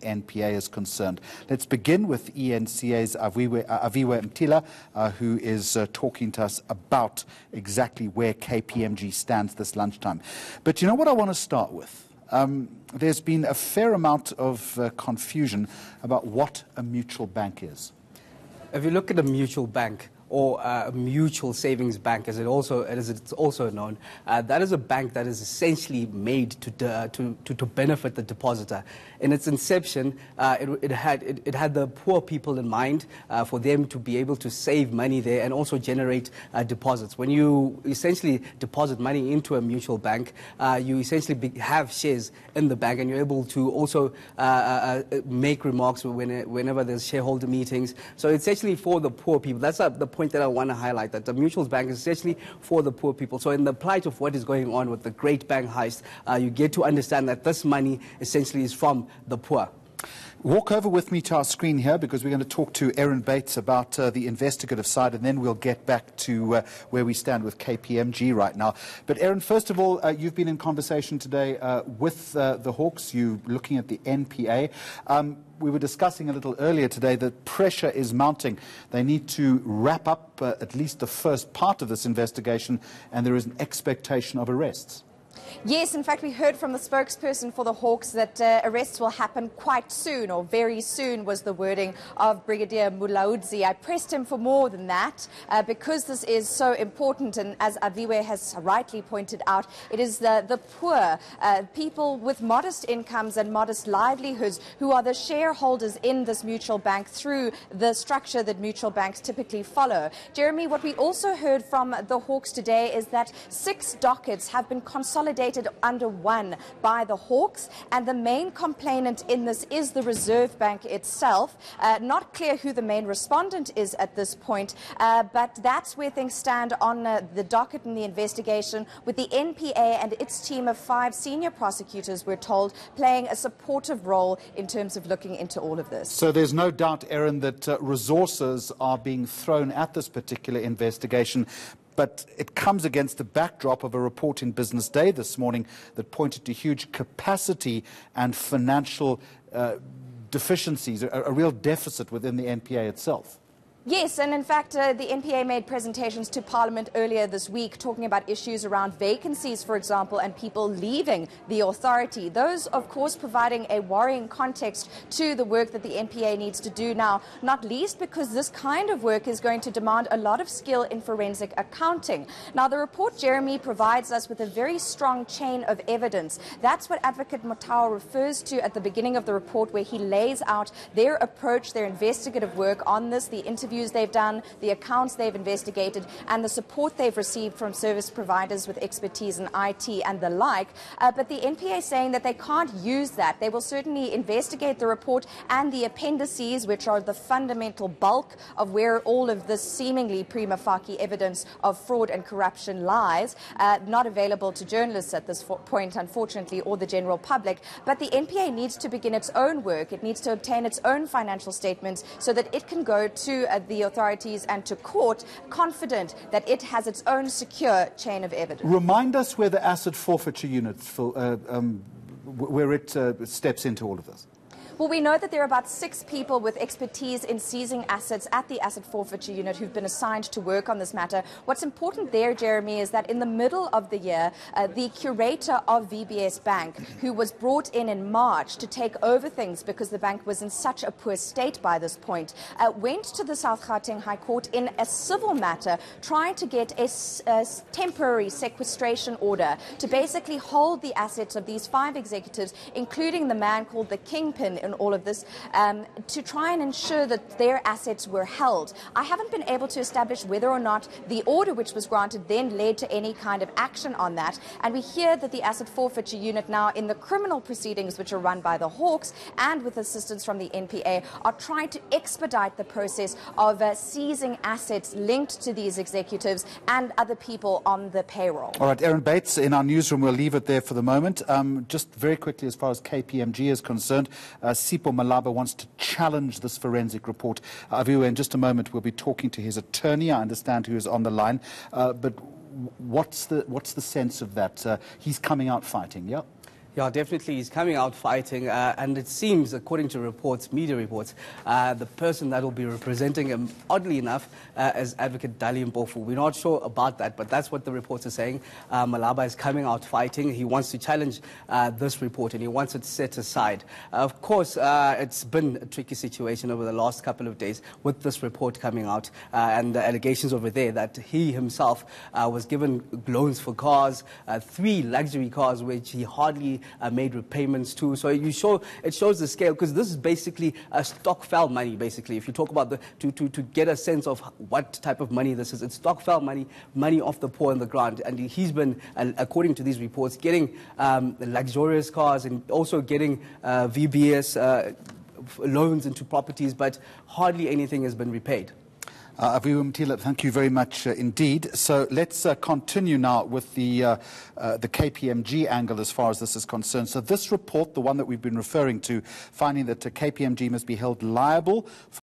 NPA is concerned. Let's begin with ENCA's Aviwe Mtila, who is talking to us about exactly where KPMG stands this lunchtime. But you know what I want to start with? There's been a fair amount of confusion about what a mutual bank is. If you look at a mutual bank, or a mutual savings bank, as it's also known, that is a bank that is essentially made to benefit the depositor. In its inception, it had the poor people in mind, for them to be able to save money there and also generate deposits. When you essentially deposit money into a mutual bank, you essentially have shares in the bank, and you're able to also make remarks whenever there's shareholder meetings. So it's actually for the poor people. That's the point that I want to highlight, that the mutual bank is essentially for the poor people. So in the plight of what is going on with the great bank heist, you get to understand that this money essentially is from the poor. Walk over with me to our screen here, because we're going to talk to Aaron Bates about the investigative side, and then we'll get back to where we stand with KPMG right now. But Aaron, first of all, you've been in conversation today with the Hawks. You're looking at the NPA. We were discussing a little earlier today that pressure is mounting. They need to wrap up at least the first part of this investigation, and there is an expectation of arrests. Yes, in fact, we heard from the spokesperson for the Hawks that arrests will happen quite soon, or very soon was the wording of Brigadier Mulaudzi. I pressed him for more than that because this is so important, and as Aviwe has rightly pointed out, it is the poor, people with modest incomes and modest livelihoods who are the shareholders in this mutual bank through the structure that mutual banks typically follow. Jeremy, what we also heard from the Hawks today is that 6 dockets have been consolidated under one by the Hawks, and the main complainant in this is the Reserve Bank itself. Not clear who the main respondent is at this point, but that's where things stand on the docket in the investigation, with the NPA and its team of 5 senior prosecutors, we're told, playing a supportive role in terms of looking into all of this. So there's no doubt, Aaron, that resources are being thrown at this particular investigation. But it comes against the backdrop of a report in Business Day this morning that pointed to huge capacity and financial deficiencies, a real deficit within the NPA itself. Yes, and in fact, the NPA made presentations to Parliament earlier this week talking about issues around vacancies, for example, and people leaving the authority. Those, of course, providing a worrying context to the work that the NPA needs to do now, not least because this kind of work is going to demand a lot of skill in forensic accounting. Now, the report, Jeremy, provides us with a very strong chain of evidence. That's what Advocate Motau refers to at the beginning of the report, where he lays out their approach, their investigative work on this, the interviews they've done, the accounts they've investigated, and the support they've received from service providers with expertise in IT and the like. But the NPA is saying that they can't use that. They will certainly investigate the report and the appendices, which are the fundamental bulk of where all of this seemingly prima facie evidence of fraud and corruption lies, not available to journalists at this point, unfortunately, or the general public. But the NPA needs to begin its own work. It needs to obtain its own financial statements so that it can go to the authorities and to court, confident that it has its own secure chain of evidence. Remind us where the asset forfeiture unit, where it steps into all of this. Well, we know that there are about 6 people with expertise in seizing assets at the asset forfeiture unit who've been assigned to work on this matter. What's important there, Jeremy, is that in the middle of the year, the curator of VBS Bank, who was brought in March to take over things because the bank was in such a poor state by this point, went to the South Gauteng High Court in a civil matter, trying to get a temporary sequestration order to basically hold the assets of these 5 executives, including the man called the Kingpin in all of this, to try and ensure that their assets were held. I haven't been able to establish whether or not the order which was granted then led to any kind of action on that. And we hear that the asset forfeiture unit now, in the criminal proceedings which are run by the Hawks and with assistance from the NPA, are trying to expedite the process of seizing assets linked to these executives and other people on the payroll. All right, Aaron Bates in our newsroom. We'll leave it there for the moment. Just very quickly, as far as KPMG is concerned, Sipho Malaba wants to challenge this forensic report. Aviwe, in just a moment, we'll be talking to his attorney, I understand, who is on the line. But what's the sense of that? He's coming out fighting, yeah? Yeah, definitely. He's coming out fighting, and it seems, according to reports, media reports, the person that will be representing him, oddly enough, is Advocate Dali Mpofu. We're not sure about that, but that's what the reports are saying. Malaba is coming out fighting. He wants to challenge this report, and he wants it set aside. Of course, it's been a tricky situation over the last couple of days with this report coming out, and the allegations over there that he himself was given loans for cars, 3 luxury cars, which he hardly made repayments to. So it shows the scale, because this is basically stockfile money, basically. If you talk about to get a sense of what type of money this is, it's stockfile money, money off the poor and the ground. And he's been, according to these reports, getting luxurious cars and also getting VBS loans into properties, but hardly anything has been repaid. Aviwa Mtila, thank you very much indeed. So let's continue now with the KPMG angle as far as this is concerned. So this report, the one that we've been referring to, finding that KPMG must be held liable for